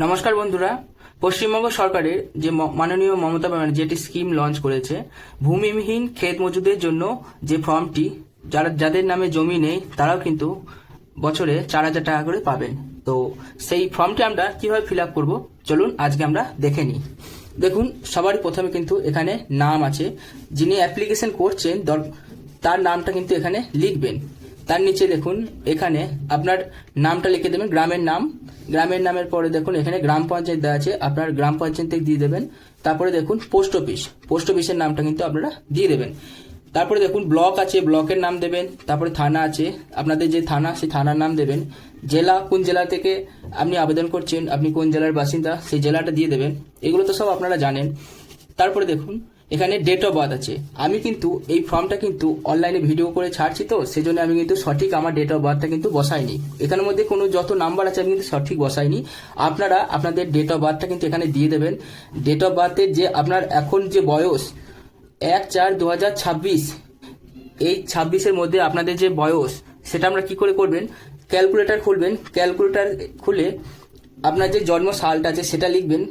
নমস্কার বন্ধুরা, পশ্চিমবঙ্গ সরকারের যে মাননীয় মমতা ব্যানার্জি যেটি স্কিম লঞ্চ করেছে, ভূমিহীন ক্ষেত মজুদের জন্য যে ফর্মটি, যাদের নামে জমি নেই তারাও কিন্তু বছরে 4,000 টাকা করে পাবেন। তো সেই ফর্মটি আমরা কিভাবে ফিল আপ করবো, চলুন আজকে আমরা দেখে নিই। দেখুন, সবার প্রথমে কিন্তু এখানে নাম আছে, যিনি অ্যাপ্লিকেশন করছেন তার নামটা কিন্তু এখানে লিখবেন। তার নিচে দেখুন এখানে আপনার নামটা লিখে দেবেন, গ্রামের নামের পরে দেখুন এখানে গ্রাম পঞ্চায়েত দেওয়া আছে, আপনার গ্রাম পঞ্চায়েত থেকে দিয়ে দেবেন। তারপরে দেখুন পোস্ট অফিসের নামটা কিন্তু আপনারা দিয়ে দেবেন। তারপরে দেখুন ব্লক আছে, ব্লকের নাম দেবেন। তারপরে থানা আছে, আপনাদের যে থানা সেই থানার নাম দেবেন। জেলা, কোন জেলা থেকে আপনি আবেদন করছেন, আপনি কোন জেলার বাসিন্দা সেই জেলাটা দিয়ে দেবেন। এগুলো তো সব আপনারা জানেন। তারপরে দেখুন এখানে ডেট অফ বার্থ আছে। আমি কিন্তু এই ফর্মটা কিন্তু অনলাইনে ভিডিও করে ছাড়ছি, তো সেজন্য আমি কিন্তু সঠিক আমার ডেট অফ বার্থটা কিন্তু বসাইনি। এখানের মধ্যে কোনো যত নাম্বার আছে আমি কিন্তু সঠিক বসাইনি। আপনারা আপনাদের ডেট অফ বার্থটা কিন্তু এখানে দিয়ে দেবেন। ডেট অফ বার্থের যে আপনার এখন যে বয়স 1/4/2026, এই 26-এর মধ্যে আপনাদের যে বয়স সেটা আমরা কি করে করবেন, ক্যালকুলেটর খুলবেন। ক্যালকুলেটর খুলে আপনার যে জন্ম সালটা আছে সেটা লিখবেন,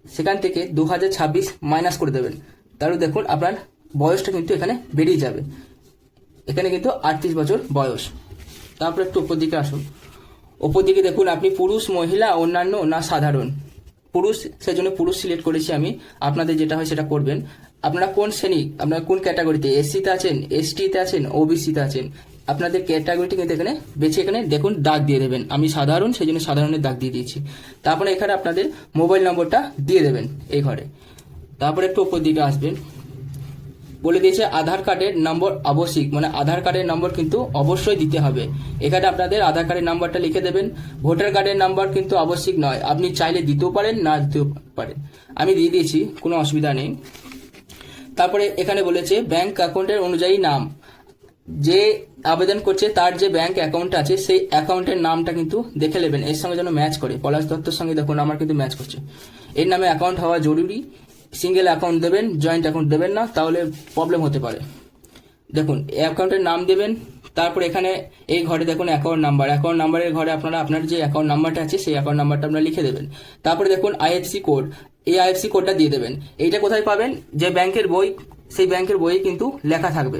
সেখান থেকে 2026 মাইনাস করে দেবেন। তাহলে দেখুন আপনার বয়সটা কিন্তু এখানে বেরিয়ে যাবে। এখানে কিন্তু 38 বছর বয়স। তারপর একটু ওপর দিকে আসুন। ওপর দিকে দেখুন আপনি পুরুষ, মহিলা, অন্যান্য না সাধারণ। পুরুষ, সেজন্য পুরুষ সিলেক্ট করেছি আমি। আপনাদের যেটা হয় সেটা করবেন। আপনারা কোন শ্রেণী, আপনারা কোন ক্যাটাগরিতে, এসসিতে আছেন, এসটিতে আছেন, ওবিসিতে আছেন, আপনাদের ক্যাটাগরিটি কিন্তু এখানে বেছে এখানে দেখুন দাগ দিয়ে দেবেন। আমি সাধারণ, সেই জন্য সাধারণের দাগ দিয়ে দিয়েছি। তারপরে এখানে আপনাদের মোবাইল নম্বরটা দিয়ে দেবেন এই ঘরে। তারপরে একটু ওপর দিকে আসবেন, বলে দিয়েছে আধার কার্ডের নম্বর আবশ্যিক, মানে আধার কার্ডের নম্বর কিন্তু অবশ্যই দিতে হবে। এখানে আপনাদের আধার কার্ডের নাম্বারটা লিখে দেবেন। ভোটার কার্ডের নাম্বার কিন্তু আবশ্যিক নয়, আপনি চাইলে দিতেও পারেন, না দিতেও পারেন। আমি দিয়ে দিয়েছি, কোনো অসুবিধা নেই। তারপরে এখানে বলেছে ব্যাংক অ্যাকাউন্টের অনুযায়ী নাম, যে আবেদন করছে তার যে ব্যাংক অ্যাকাউন্ট আছে সেই অ্যাকাউন্টের নামটা কিন্তু দেখে নেবেন, এর সঙ্গে যেন ম্যাচ করে। পলাশ দত্তর সঙ্গে দেখুন আমার কিন্তু ম্যাচ করছে। এর নামে অ্যাকাউন্ট হওয়া জরুরি। সিঙ্গেল অ্যাকাউন্ট দেবেন, জয়েন্ট অ্যাকাউন্ট দেবেন না, তাহলে প্রবলেম হতে পারে। দেখুন অ্যাকাউন্টের নাম দেবেন। তারপর এখানে এই ঘরে দেখুন অ্যাকাউন্ট নাম্বারের ঘরে আপনারা আপনার যে অ্যাকাউন্ট নাম্বারটা আছে সেই অ্যাকাউন্ট নাম্বারটা আপনারা লিখে দেবেন। তারপরে দেখুন আইএফসি কোড, এই আইএফসি কোডটা দিয়ে দেবেন। এইটা কোথায় পাবেন, যে ব্যাংকের বই, সেই ব্যাংকের বইয়ে কিন্তু লেখা থাকবে।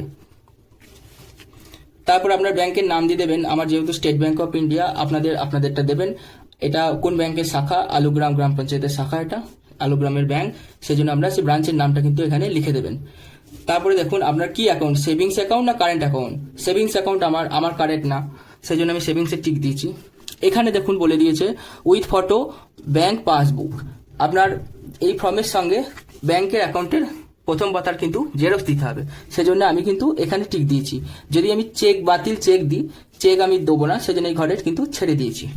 তারপর আপনার ব্যাংকের নাম দিয়ে দেবেন। আমার যেহেতু স্টেট ব্যাংক অফ ইন্ডিয়া, আপনাদেরটা দেবেন। এটা কোন ব্যাংকের শাখা, আলুগ্রাম গ্রাম পঞ্চায়েতের শাখা, এটা আলুগ্রামের ব্যাংক, সেজন্য আমরা সেই ব্রাঞ্চের নামটা কিন্তু এখানে লিখে দেবেন। তারপরে দেখুন আপনার কি অ্যাকাউন্ট, সেভিংস অ্যাকাউন্ট না কারেন্ট অ্যাকাউন্ট। সেভিংস অ্যাকাউন্ট আমার কারেন্ট না, সেজন্য আমি সেভিংসের টিক দিয়েছি। এখানে দেখুন বলে দিয়েছে উইথ ফটো ব্যাংক পাসবুক, আপনার এই ফর্মের সঙ্গে ব্যাংকের অ্যাকাউন্টের প্রথম পাতার কিন্তু জেরক্স দিতে হবে, সেজন্য আমি কিন্তু এখানে টিক দিয়েছি। যদি আমি বাতিল চেক দিই, চেক আমি দেবো না, সেজন্য এই ঘরে কিন্তু ছেড়ে দিয়েছি।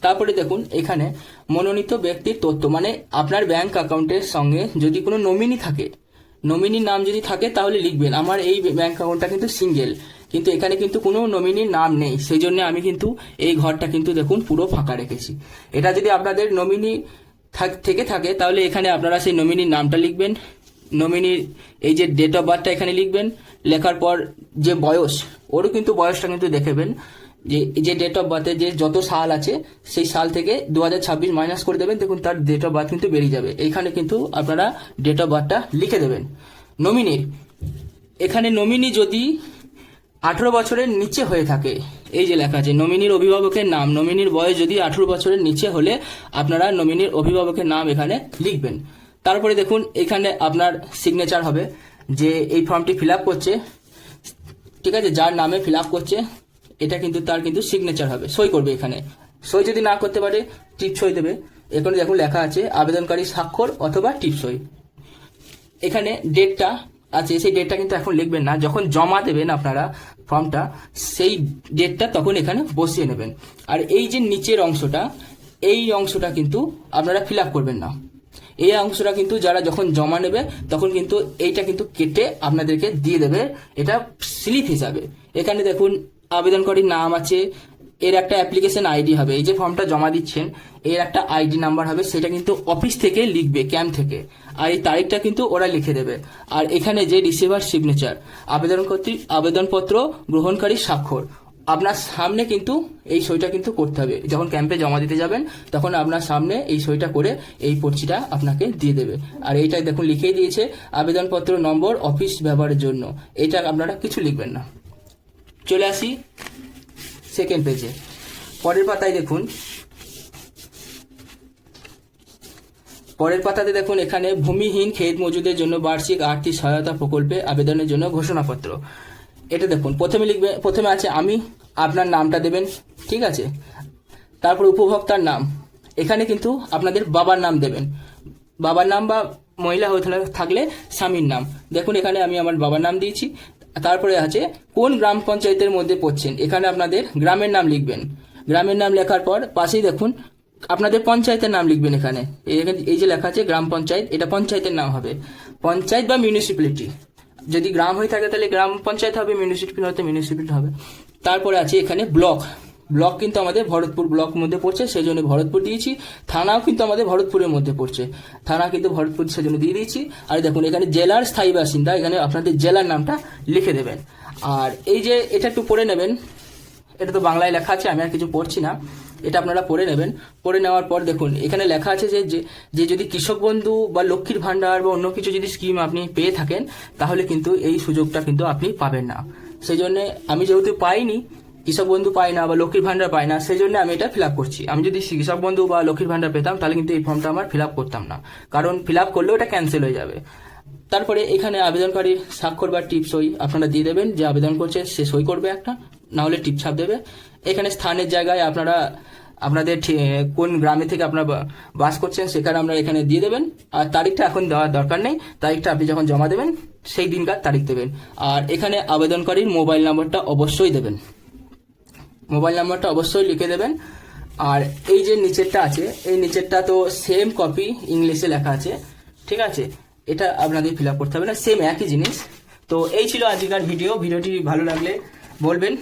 তারপরে দেখুন এখানে মনোনীত ব্যক্তির তথ্য, মানে আপনার ব্যাংক অ্যাকাউন্টের সঙ্গে যদি কোনো নমিনি থাকে, নমিনির নাম যদি থাকে তাহলে লিখবেন। আমার এই ব্যাংক অ্যাকাউন্টটা কিন্তু সিঙ্গেল, কিন্তু এখানে কিন্তু কোনো নমিনির নাম নেই, সেই জন্য আমি কিন্তু এই ঘরটা কিন্তু দেখুন পুরো ফাঁকা রেখেছি। এটা যদি আপনাদের নমিনি থেকে থাকে তাহলে এখানে আপনারা সেই নমিনির নামটা লিখবেন। নমিনির এই যে ডেট অফ বার্থটা এখানে লিখবেন। লেখার পর যে বয়স, ওরও কিন্তু বয়সটা কিন্তু দেখবেন, যে ডেট অফ বার্থে যে যত সাল আছে সেই সাল থেকে 2026 মাইনাস করে দেবেন। দেখুন তার ডেট অফ বার্থ কিন্তু বেরিয়ে যাবে। এইখানে কিন্তু আপনারা ডেট অফ বার্থটা লিখে দেবেন। নমিনির, এখানে নমিনি যদি 18 বছরের নিচে হয়ে থাকে, এই যে লেখা আছে নমিনির অভিভাবকের নাম, নমিনির বয়স যদি 18 বছরের নিচে হলে আপনারা নমিনির অভিভাবকের নাম এখানে লিখবেন। তারপরে দেখুন এখানে আপনার সিগনেচার হবে, যে এই ফর্মটি ফিল আপ করছে, ঠিক আছে, যার নামে ফিল আপ করছে এটা কিন্তু তার কিন্তু সিগনেচার হবে, সই করবে। এখানে সই যদি না করতে পারে টিপ সই দেবে। এখানে দেখুন লেখা আছে আবেদনকারী স্বাক্ষর অথবা টিপ সই। এখানে ডেটটা আছে, সেই ডেটটা কিন্তু এখন লিখবেন না, যখন জমা দেবেন আপনারা ফর্মটা সেই ডেটটা তখন এখানে বসিয়ে নেবেন। আর এই যে নিচের অংশটা, এই অংশটা কিন্তু আপনারা ফিল আপ করবেন না। এই অংশটা কিন্তু যারা যখন জমা নেবে তখন কিন্তু এইটা কিন্তু কেটে আপনাদেরকে দিয়ে দেবে, এটা স্লিপ হিসাবে। এখানে দেখুন আবেদনকারীর নাম আছে, এর একটা অ্যাপ্লিকেশন আইডি হবে, এই যে ফর্মটা জমা দিচ্ছেন এর একটা আইডি নাম্বার হবে, সেটা কিন্তু অফিস থেকে লিখবে, ক্যাম্প থেকে। আর এই তারিখটা কিন্তু ওরা লিখে দেবে। আর এখানে যে রিসিভার সিগনেচার, আবেদনপত্র গ্রহণকারী স্বাক্ষর, আপনার সামনে কিন্তু এই সইটা কিন্তু করতে হবে। যখন ক্যাম্পে জমা দিতে যাবেন তখন আপনার সামনে এই সইটা করে এই পর্চিটা আপনাকে দিয়ে দেবে। আর এইটাই দেখুন লিখেই দিয়েছে আবেদনপত্র নম্বর অফিস ব্যবহারের জন্য, এটা আপনারা কিছু লিখবেন না। চলে আসি সেকেন্ড পেজে। পরের পাতায় দেখুন, পরের পাতাতে দেখুন এখানে ভূমিহীন ক্ষেত মজুদের জন্য বার্ষিক আর্থিক সহায়তা প্রকল্পে আবেদনের জন্য ঘোষণাপত্র। এটা দেখুন প্রথমে লিখবে, প্রথমে আছে আমি, আপনার নামটা দেবেন, ঠিক আছে। তারপর উপভোক্তার নাম, এখানে কিন্তু আপনাদের বাবার নাম দেবেন, বাবার নাম বা মহিলা হয়ে থাকলে স্বামীর নাম। দেখুন এখানে আমি আমার বাবার নাম দিয়েছি। তারপরে আছে কোন গ্রাম পঞ্চায়েতের মধ্যে পড়ছেন, এখানে আপনাদের গ্রামের নাম লিখবেন। গ্রামের নাম লেখার পর পাশেই দেখুন আপনাদের পঞ্চায়েতের নাম লিখবেন। এখানে এই যে লেখা আছে গ্রাম পঞ্চায়েত, এটা পঞ্চায়েতের নাম হবে, পঞ্চায়েত বা মিউনিসিপ্যালিটি। যদি গ্রাম হয়ে থাকে তাহলে গ্রাম পঞ্চায়েত হবে, মিউনিসিপ্যালিটি হতে মিউনিসিপ্যালিটি হবে। তারপরে আছে এখানে ব্লক, ব্লক কিন্তু আমাদের ভরতপুর ব্লক মধ্যে পড়ছে, সেই জন্য ভরতপুর দিয়েছি। থানাও কিন্তু আমাদের ভরতপুরের মধ্যে পড়ছে, থানা কিন্তু ভরতপুর, সেই জন্য দিয়ে দিয়েছি। আর দেখুন এখানে জেলার স্থায়ী বাসিন্দা, এখানে আপনাদের জেলার নামটা লিখে দেবেন। আর এই যে এটা একটু পড়ে নেবেন, এটা তো বাংলায় লেখা আছে, আমি আর কিছু পড়ছি না, এটা আপনারা পড়ে নেবেন। পড়ে নেওয়ার পর দেখুন এখানে লেখা আছে যে যদি কৃষক বন্ধু বা লক্ষ্মীর ভাণ্ডার বা অন্য কিছু যদি স্কিম আপনি পেয়ে থাকেন তাহলে কিন্তু এই সুযোগটা কিন্তু আপনি পাবেন না। সেই জন্য আমি যেহেতু পাইনি, কৃষক বন্ধু পাই না বা লক্ষ্মীর ভাণ্ডার পাই না, সেই জন্য আমি এটা ফিল আপ করছি। আমি যদি কৃষক বন্ধু বা লক্ষ্মীর ভাণ্ডার পেতাম তাহলে কিন্তু এই ফর্মটা আমার ফিল আপ করতাম না, কারণ ফিল আপ করলেও এটা ক্যান্সেল হয়ে যাবে। তারপরে এখানে আবেদনকারীর স্বাক্ষর বা টিপ সই আপনারা দিয়ে দেবেন, যে আবেদন করছে সে সই করবে একটা, না হলে টিপ ছাপ দেবে। এখানে স্থানের জায়গায় আপনারা আপনাদের কোন গ্রামে থেকে আপনারা বাস করছেন সেখানে আপনারা এখানে দিয়ে দেবেন। আর তারিখটা এখন দেওয়ার দরকার নেই, তারিখটা আপনি যখন জমা দেবেন সেই দিনকার তারিখ দেবেন। আর এখানে আবেদনকারীর মোবাইল নাম্বারটা অবশ্যই দেবেন, মোবাইল নাম্বারটা অবশ্যই লিখে দেবেন। আর এই যে নিচেরটা আছে, এই নিচেরটা তো সেম কপি ইংলিশে লেখা আছে, ঠিক আছে, এটা আপনাদের ফিল আপ করতে হবে না, সেম একই জিনিস। তো এই ছিল আজকের ভিডিওটি ভালো লাগলে বলবেন।